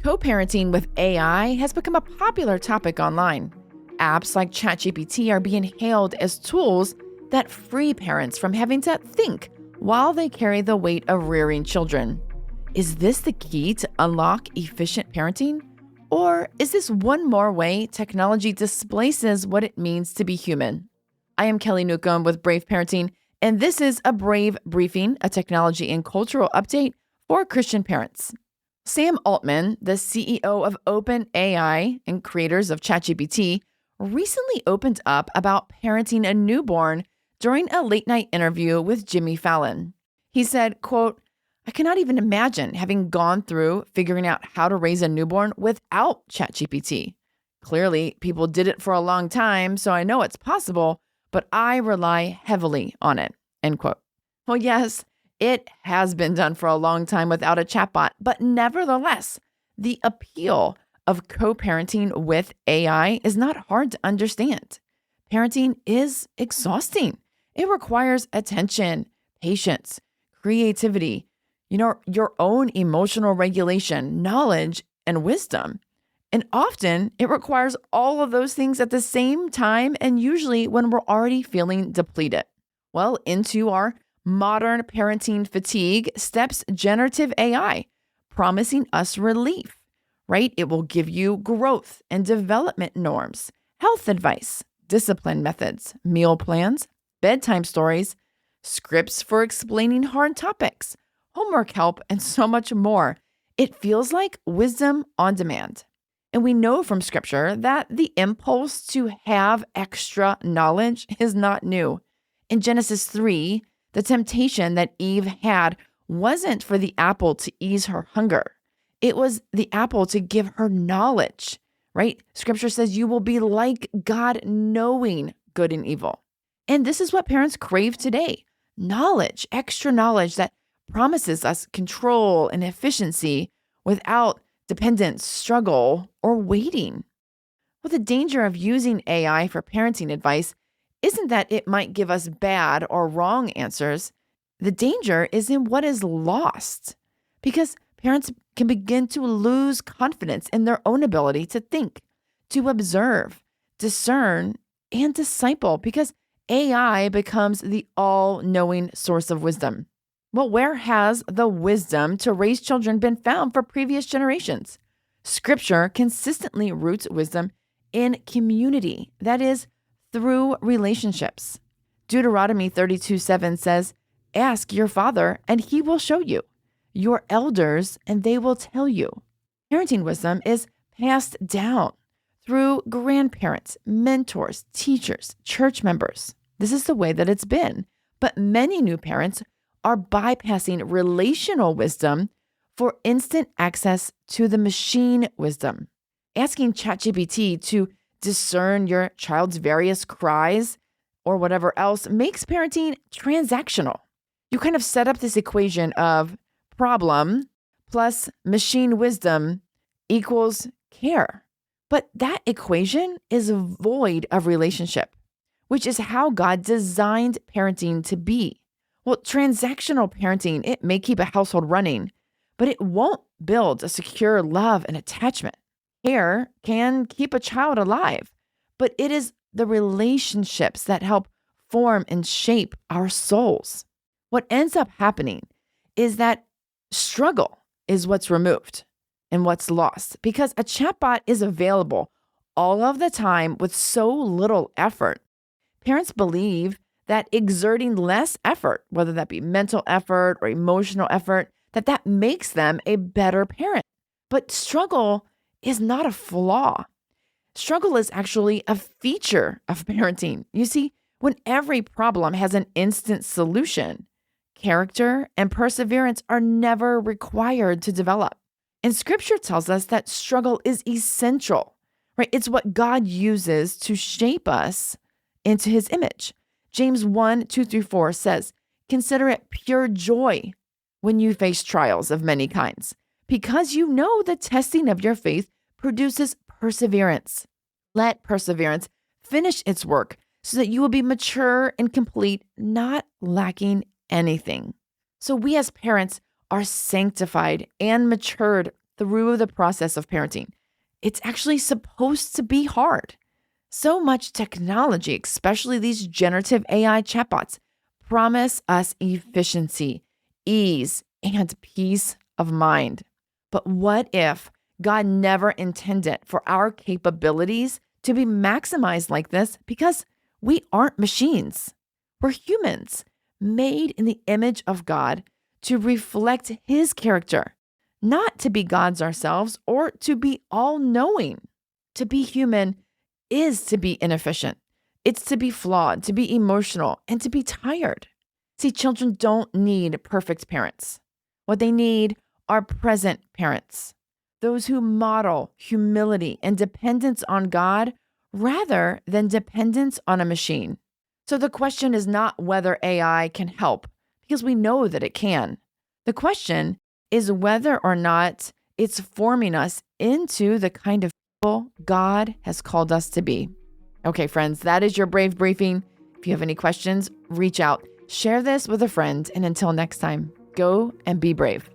Co-parenting with AI has become a popular topic online. Apps like ChatGPT are being hailed as tools that free parents from having to think while they carry the weight of rearing children. Is this the key to unlock efficient parenting? Or is this one more way technology displaces what it means to be human? I am Kelly Newcomb with Brave Parenting, and this is a Brave Briefing, a technology and cultural update for Christian parents. Sam Altman, the CEO of OpenAI and creators of ChatGPT, recently opened up about parenting a newborn during a late-night interview with Jimmy Fallon. He said, quote, "I cannot even imagine having gone through figuring out how to raise a newborn without ChatGPT. Clearly, people did it for a long time, so I know it's possible, but I rely heavily on it," end quote. Well, yes, it has been done for a long time without a chatbot, but nevertheless, the appeal of co-parenting with AI is not hard to understand. Parenting is exhausting. It requires attention, patience, creativity, your own emotional regulation, knowledge, and wisdom. And often it requires all of those things at the same time, and usually when we're already feeling depleted. Well, into our modern parenting fatigue steps generative AI, promising us relief, right? It will give you growth and development norms, health advice, discipline methods, meal plans, bedtime stories, scripts for explaining hard topics, homework help, and so much more. It feels like wisdom on demand. And we know from scripture that the impulse to have extra knowledge is not new. In Genesis 3, the temptation that Eve had wasn't for the apple to ease her hunger. It was the apple to give her knowledge, right? Scripture says you will be like God, knowing good and evil. And this is what parents crave today. Knowledge, extra knowledge that promises us control and efficiency without dependence, struggle, or waiting. Well, the danger of using AI for parenting advice isn't that it might give us bad or wrong answers. The danger is in what is lost, because parents can begin to lose confidence in their own ability to think, to observe, discern, and disciple, because AI becomes the all-knowing source of wisdom. Well, where has the wisdom to raise children been found for previous generations? Scripture consistently roots wisdom in community, that is, through relationships. Deuteronomy 32:7 says, "Ask your father, and he will show you, your elders, and they will tell you." Parenting wisdom is passed down through grandparents, mentors, teachers, church members. This is the way that it's been. But many new parents are bypassing relational wisdom for instant access to the machine wisdom. Asking ChatGPT to discern your child's various cries or whatever else makes parenting transactional. You kind of set up this equation of problem plus machine wisdom equals care. But that equation is void of relationship, which is how God designed parenting to be. Well, transactional parenting, it may keep a household running, but it won't build a secure love and attachment. Care can keep a child alive, but it is the relationships that help form and shape our souls. What ends up happening is that struggle is what's removed and what's lost, because a chatbot is available all of the time with so little effort. Parents believe that exerting less effort, whether that be mental effort or emotional effort, that makes them a better parent. But struggle is not a flaw. Struggle is actually a feature of parenting. You see, when every problem has an instant solution, character and perseverance are never required to develop. And scripture tells us that struggle is essential, right? It's what God uses to shape us into his image. James 1:2-4 says, "Consider it pure joy when you face trials of many kinds, because you know the testing of your faith produces perseverance. Let perseverance finish its work so that you will be mature and complete, not lacking anything." So we as parents are sanctified and matured through the process of parenting. It's actually supposed to be hard. So much technology, especially these generative AI chatbots, promise us efficiency, ease, and peace of mind. But what if God never intended for our capabilities to be maximized like this because we aren't machines? We're humans made in the image of God to reflect His character, not to be gods ourselves or to be all knowing. To be human is to be inefficient. It's to be flawed, to be emotional, and to be tired. See, children don't need perfect parents. What they need are present parents, those who model humility and dependence on God rather than dependence on a machine. So the question is not whether AI can help, because we know that it can. The question is whether or not it's forming us into the kind of people God has called us to be. Okay, friends, that is your Brave Briefing. If you have any questions, reach out, share this with a friend, and until next time, go and be brave.